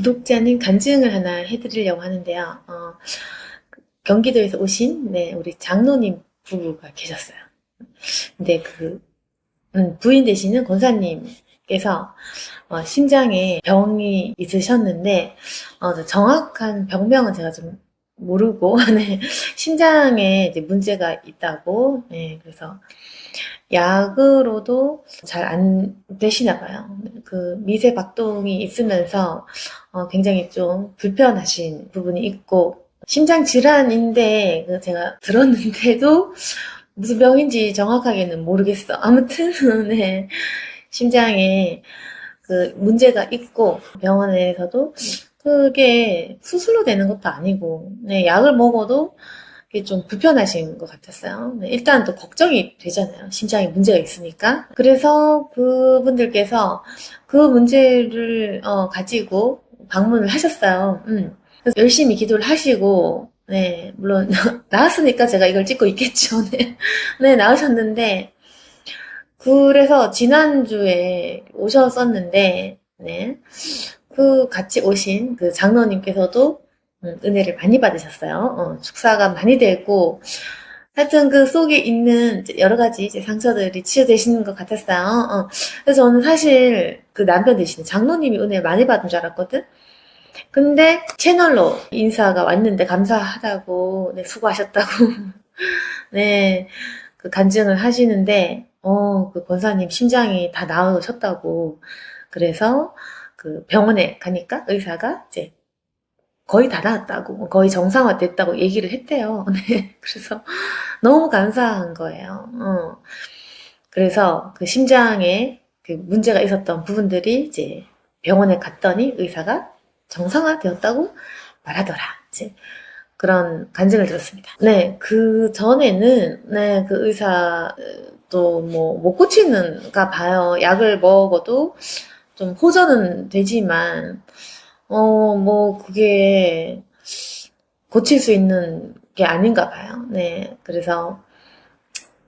구독자님 간증을 하나 해드리려고 하는데요. 경기도에서 오신 우리 장로님 부부가 계셨어요. 근데 부인 되시는 권사님께서 심장에 병이 있으셨는데 정확한 병명은 제가 좀 모르고 네, 심장에 이제 문제가 있다고 그래서 약으로도 잘 안 되시나 봐요. 그 미세 박동이 있으면서 굉장히 좀 불편하신 부분이 있고 심장 질환인데 제가 들었는데도 무슨 병인지 정확하게는 모르겠어. 아무튼 네, 심장에 그 문제가 있고 병원에서도 그게 수술로 되는 것도 아니고 약을 먹어도 그게 좀 불편하신 것 같았어요. 일단 또 걱정이 되잖아요. 심장에 문제가 있으니까. 그래서 그분들께서 그 문제를 가지고 방문을 하셨어요. 그래서 열심히 기도를 하시고 물론 나았으니까 제가 이걸 찍고 있겠죠. 네, 나으셨는데 그래서 지난주에 오셨었는데 그 같이 오신 그 장로님께서도 은혜를 많이 받으셨어요. 축사가 많이 되고 하여튼 그 속에 있는 여러 가지 이제 상처들이 치유되시는 것 같았어요. 그래서 저는 사실 그 남편 되시는 장로님이 은혜 많이 받은 줄 알았거든. 근데 채널로 인사가 왔는데 감사하다고 수고하셨다고 네, 그 간증을 하시는데 그 권사님 심장이 다 나으셨다고. 그래서 그 병원에 가니까 의사가 이제 거의 다 나았다고, 거의 정상화됐다고 얘기를 했대요. 네, 그래서 너무 감사한 거예요. 그래서 그 심장에 그 문제가 있었던 부분들이 이제 병원에 갔더니 의사가 정상화되었다고 말하더라. 이제 그런 간증을 들었습니다. 네, 그 전에는 그 의사도 뭐 못 고치는가 봐요. 약을 먹어도 좀 호전은 되지만 뭐 그게 고칠 수 있는 게 아닌가 봐요. 네, 그래서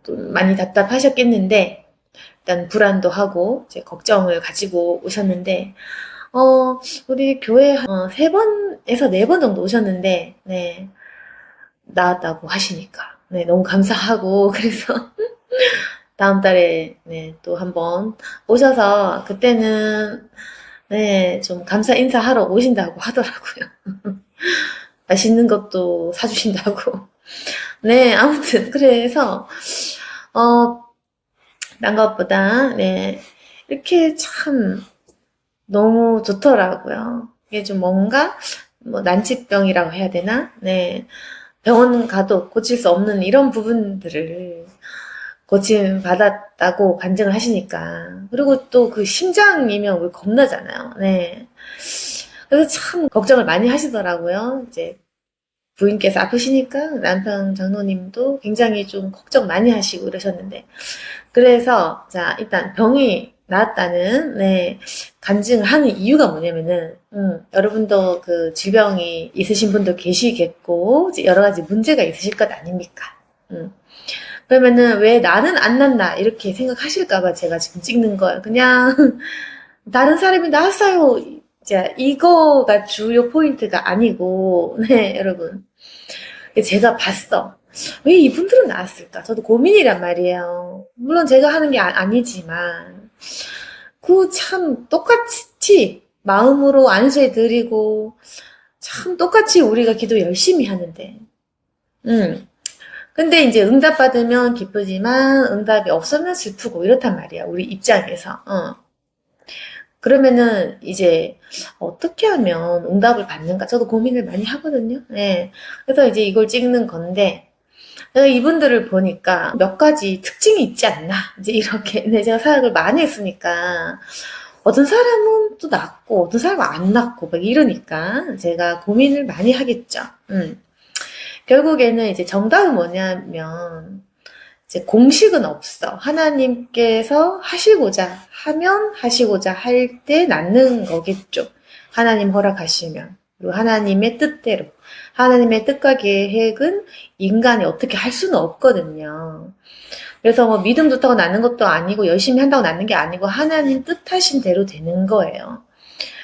좀 많이 답답하셨겠는데 일단 불안도 하고 이제 걱정을 가지고 오셨는데 우리 교회 3번에서 4번 정도 오셨는데 나았다고 하시니까 너무 감사하고 그래서 다음 달에 또 한번 오셔서 그때는 좀 감사 인사하러 오신다고 하더라고요. 맛있는 것도 사주신다고. 아무튼 그래서 딴 것보다 이렇게 참 너무 좋더라고요. 이게 좀 뭔가 뭐 난치병이라고 해야 되나? 병원 가도 고칠 수 없는 이런 부분들을 고침 받았다고 간증을 하시니까. 그리고 또 그 심장이면 우리 겁나잖아요. 그래서 참 걱정을 많이 하시더라고요. 이제 부인께서 아프시니까 남편 장로님도 굉장히 좀 걱정 많이 하시고 이러셨는데. 그래서 자, 일단 병이 나았다는 간증을 하는 이유가 뭐냐면은 여러분도 그 질병이 있으신 분도 계시겠고 이제 여러 가지 문제가 있으실 것 아닙니까? 그러면은 왜 나는 안 났나 이렇게 생각하실까봐 제가 지금 찍는 거예요. 그냥 다른 사람이 나았어요. 이제 이거가 주요 포인트가 아니고 여러분 제가 봤어. 왜 이분들은 나았을까? 저도 고민이란 말이에요. 물론 제가 하는 게 아니지만 그 참 똑같이 마음으로 안수해 드리고 참 똑같이 우리가 기도 열심히 하는데 근데 이제 응답 받으면 기쁘지만 응답이 없으면 슬프고 이렇단 말이야. 우리 입장에서. 그러면은 이제 어떻게 하면 응답을 받는가? 저도 고민을 많이 하거든요. 그래서 이제 이걸 찍는 건데 내가 이분들을 보니까 몇 가지 특징이 있지 않나? 이제 이렇게 제가 사역을 많이 했으니까 어떤 사람은 또 낫고 어떤 사람은 안 낫고 막 이러니까 제가 고민을 많이 하겠죠. 결국에는 이제 정답은 뭐냐면 이제 공식은 없어. 하나님께서 하시고자 하면 하시고자 할 때 낫는 거겠죠. 하나님 허락하시면. 그리고 하나님의 뜻대로. 하나님의 뜻과 계획은 인간이 어떻게 할 수는 없거든요. 그래서 뭐 믿음 좋다고 낫는 것도 아니고 열심히 한다고 낫는 게 아니고 하나님 뜻하신 대로 되는 거예요.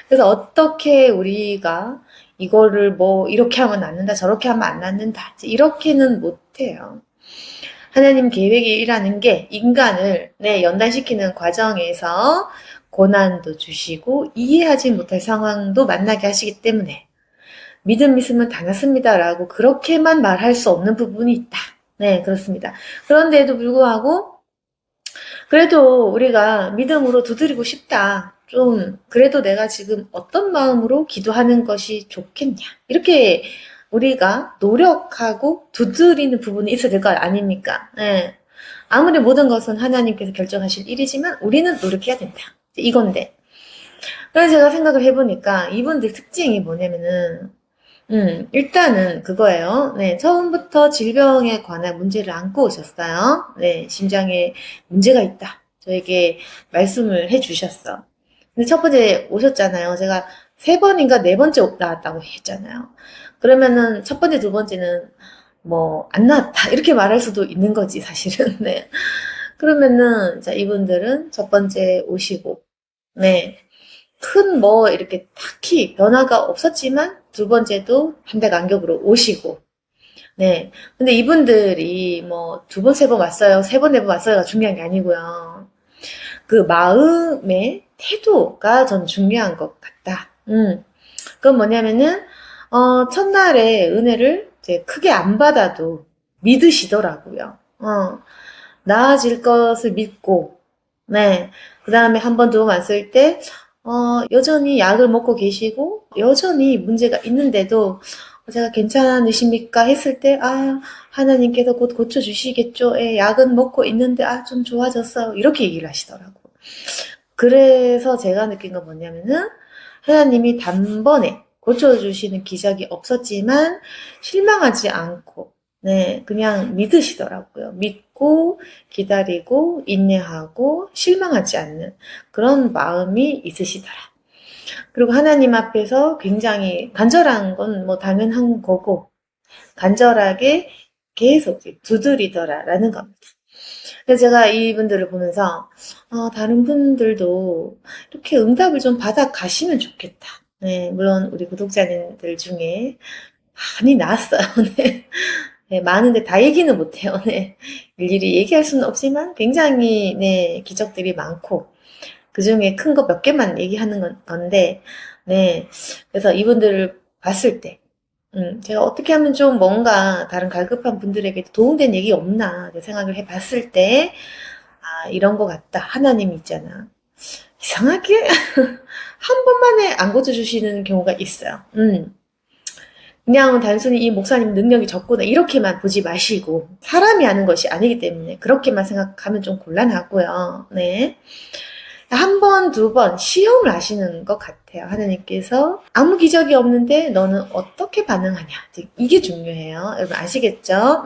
그래서 어떻게 우리가 이거를 뭐 이렇게 하면 낫는다, 저렇게 하면 안 낫는다, 이렇게는 못해요. 하나님 계획이라는 게 인간을 연단시키는 과정에서 고난도 주시고 이해하지 못할 상황도 만나게 하시기 때문에 믿음 있으면 다 낫습니다라고 그렇게만 말할 수 없는 부분이 있다. 네, 그렇습니다. 그런데도 불구하고 그래도 우리가 믿음으로 두드리고 싶다. 좀 그래도 내가 지금 어떤 마음으로 기도하는 것이 좋겠냐. 이렇게 우리가 노력하고 두드리는 부분이 있어야 될 거 아닙니까? 네. 아무리 모든 것은 하나님께서 결정하실 일이지만 우리는 노력해야 된다. 이건데. 그래서 제가 생각을 해보니까 이분들 특징이 뭐냐면은 일단은 그거예요. 네, 처음부터 질병에 관한 문제를 안고 오셨어요. 네, 심장에 문제가 있다. 저에게 말씀을 해주셨어. 근데 첫 번째 오셨잖아요. 제가 3번인가 4번째 나왔다고 했잖아요. 그러면은 첫 번째, 두 번째는 뭐 안 나왔다 이렇게 말할 수도 있는 거지 사실은. 네. 그러면은 자 이분들은 첫 번째 오시고 네. 큰 뭐 이렇게 딱히 변화가 없었지만 두 번째도 한대간격으로 오시고 네. 근데 이분들이 뭐 두 번, 세 번 왔어요. 세 번, 네 번 왔어요가 중요한 게 아니고요. 그 마음의 태도가 전 중요한 것 같다. 그건 뭐냐면은 첫날에 은혜를 이제 크게 안 받아도 믿으시더라고요. 나아질 것을 믿고 네. 그 다음에 한 번, 두 번 왔을 때 여전히 약을 먹고 계시고 여전히 문제가 있는데도 제가 괜찮으십니까? 했을 때 하나님께서 곧 고쳐주시겠죠. 예, 약은 먹고 있는데 좀 좋아졌어요. 이렇게 얘기를 하시더라고. 그래서 제가 느낀 건 뭐냐면은 하나님이 단번에 고쳐주시는 기적이 없었지만 실망하지 않고 네, 그냥 믿으시더라고요. 믿고 기다리고 인내하고 실망하지 않는 그런 마음이 있으시더라. 그리고 하나님 앞에서 굉장히 간절한 건 뭐 당연한 거고 간절하게 계속 두드리더라라는 겁니다. 그래서 제가 이분들을 보면서 다른 분들도 이렇게 응답을 좀 받아 가시면 좋겠다. 네, 물론 우리 구독자님들 중에 많이 나왔어요. 네. 네, 많은데 다 얘기는 못해요. 네. 일일이 얘기할 수는 없지만 굉장히 네, 기적들이 많고 그 중에 큰 거 몇 개만 얘기하는 건데 네. 그래서 이분들을 봤을 때 제가 어떻게 하면 좀 뭔가 다른 갈급한 분들에게 도움된 얘기 없나 생각을 해봤을 때 이런 거 같다. 하나님 있잖아. 이상하게 한 번만에 안 고쳐주시는 경우가 있어요. 그냥 단순히 이 목사님 능력이 적구나 이렇게만 보지 마시고 사람이 하는 것이 아니기 때문에 그렇게만 생각하면 좀 곤란하고요. 네. 한 번, 두 번 시험을 하시는 것 같아요. 하나님께서 아무 기적이 없는데 너는 어떻게 반응하냐. 이게 중요해요. 여러분 아시겠죠?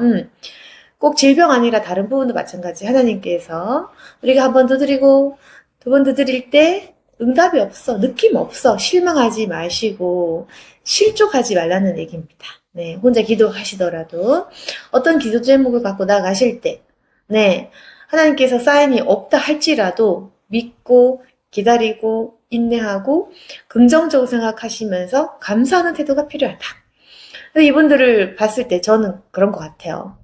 꼭 질병 아니라 다른 부분도 마찬가지. 하나님께서 우리가 한 번 두드리고 두 번 두드릴 때 응답이 없어. 느낌 없어. 실망하지 마시고 실족하지 말라는 얘기입니다. 네, 혼자 기도하시더라도 어떤 기도 제목을 갖고 나가실 때 네, 하나님께서 사인이 없다 할지라도 믿고 기다리고 인내하고 긍정적으로 생각하시면서 감사하는 태도가 필요하다. 이분들을 봤을 때 저는 그런 것 같아요.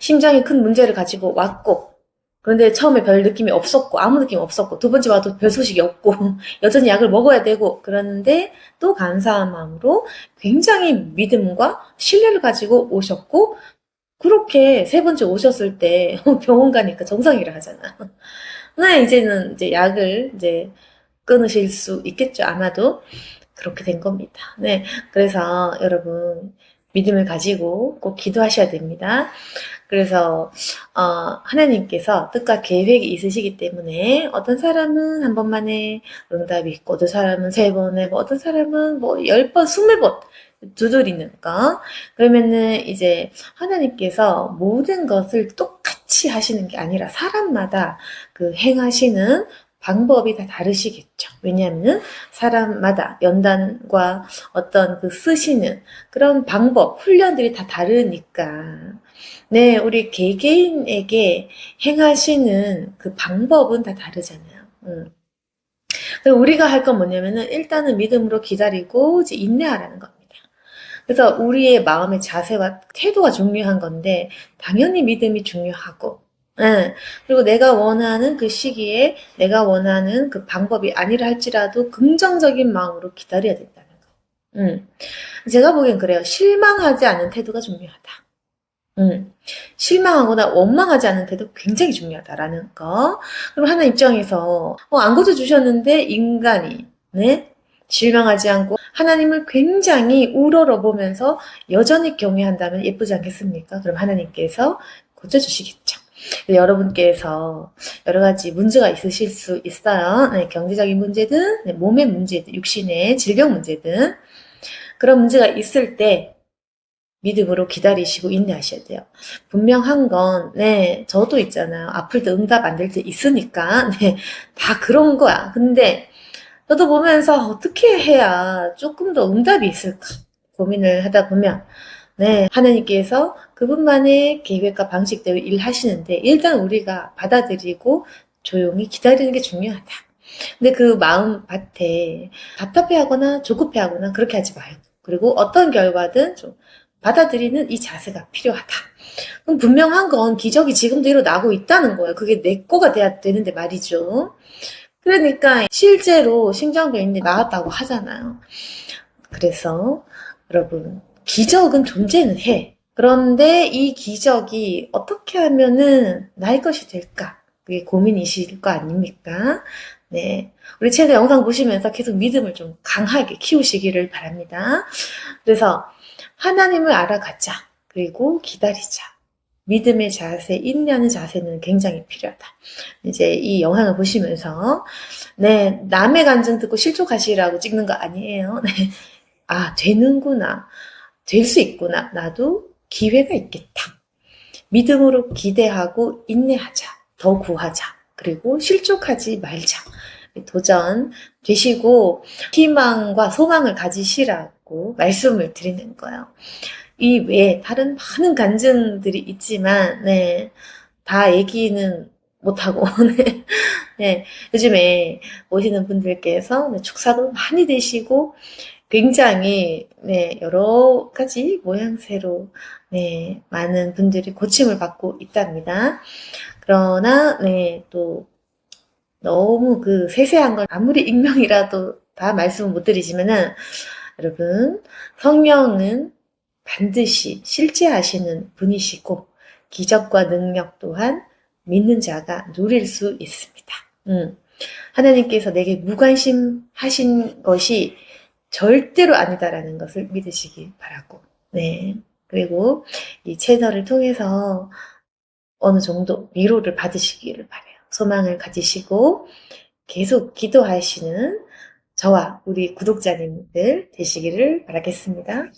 심장이 큰 문제를 가지고 왔고 그런데 처음에 별 느낌이 없었고 아무 느낌 없었고 두 번째 와도 별 소식이 없고 여전히 약을 먹어야 되고 그러는데 또 감사한 마음으로 굉장히 믿음과 신뢰를 가지고 오셨고 그렇게 세 번째 오셨을 때 병원 가니까 정상이라 하잖아. 네, 이제는 이제 약을 이제 끊으실 수 있겠죠. 아마도 그렇게 된 겁니다. 네, 그래서 여러분 믿음을 가지고 꼭 기도하셔야 됩니다. 그래서 하나님께서 뜻과 계획이 있으시기 때문에 어떤 사람은 한 번만에 응답이 있고 어떤 사람은 3번에 뭐 어떤 사람은 뭐 10번, 20번 두드리는 거. 그러면은 이제 하나님께서 모든 것을 똑같이 하시는 게 아니라 사람마다 그 행하시는 방법이 다 다르시겠죠. 왜냐하면 사람마다 연단과 어떤 그 쓰시는 그런 방법, 훈련들이 다 다르니까. 네, 우리 개개인에게 행하시는 그 방법은 다 다르잖아요. 그리고 우리가 할 건 뭐냐면은 일단은 믿음으로 기다리고 이제 인내하라는 겁니다. 그래서 우리의 마음의 자세와 태도가 중요한 건데 당연히 믿음이 중요하고 예. 그리고 내가 원하는 그 시기에 내가 원하는 그 방법이 아니라 할지라도 긍정적인 마음으로 기다려야 된다는 거. 제가 보기엔 그래요. 실망하지 않은 태도가 중요하다. 실망하거나 원망하지 않은 태도 굉장히 중요하다라는 거. 그럼 하나 입장에서 안 고쳐주셨는데 인간이 네? 실망하지 않고 하나님을 굉장히 우러러보면서 여전히 경외한다면 예쁘지 않겠습니까? 그럼 하나님께서 고쳐주시겠죠. 여러분께서 여러 가지 문제가 있으실 수 있어요. 네, 경제적인 문제든 네, 몸의 문제든 육신의 질병 문제든 그런 문제가 있을 때 믿음으로 기다리시고 인내하셔야 돼요. 분명한 건, 네, 저도 있잖아요. 아플 때 응답 안 될 때 있으니까, 네, 다 그런 거야. 근데, 저도 보면서 어떻게 해야 조금 더 응답이 있을까 고민을 하다 보면, 네, 하나님께서 그분만의 계획과 방식대로 일하시는데, 일단 우리가 받아들이고 조용히 기다리는 게 중요하다. 근데 그 마음 밭에 답답해하거나 조급해하거나 그렇게 하지 말고, 그리고 어떤 결과든 좀 받아들이는 이 자세가 필요하다. 그럼 분명한 건 기적이 지금도 일어나고 있다는 거예요. 그게 내 거가 돼야 되는데 말이죠. 그러니까 실제로 심장병이 나았다고 하잖아요. 그래서 여러분 기적은 존재는 해. 그런데 이 기적이 어떻게 하면은 나의 것이 될까? 그게 고민이실 거 아닙니까? 네. 우리 채널 영상 보시면서 계속 믿음을 좀 강하게 키우시기를 바랍니다. 그래서 하나님을 알아가자. 그리고 기다리자. 믿음의 자세, 인내하는 자세는 굉장히 필요하다. 이제 이 영상을 보시면서, 네, 남의 간증 듣고 실족하시라고 찍는 거 아니에요. 네. 아, 되는구나. 될 수 있구나. 나도 기회가 있겠다. 믿음으로 기대하고 인내하자. 더 구하자. 그리고 실족하지 말자. 도전 되시고 희망과 소망을 가지시라고 말씀을 드리는 거예요. 이 외에 다른 많은 간증들이 있지만, 네, 다 얘기는 못하고, 네, 네, 요즘에 오시는 분들께서 네, 축사도 많이 되시고, 굉장히, 네, 여러 가지 모양새로, 네, 많은 분들이 고침을 받고 있답니다. 그러나, 네, 또, 너무 그 세세한 걸 아무리 익명이라도 다 말씀을 못 드리지만은, 여러분, 성령은 반드시 실제하시는 분이시고 기적과 능력 또한 믿는 자가 누릴 수 있습니다. 하나님께서 내게 무관심하신 것이 절대로 아니다라는 것을 믿으시기 바라고 네. 그리고 이 채널을 통해서 어느 정도 위로를 받으시기를 바라요. 소망을 가지시고 계속 기도하시는 저와 우리 구독자님들 되시기를 바라겠습니다.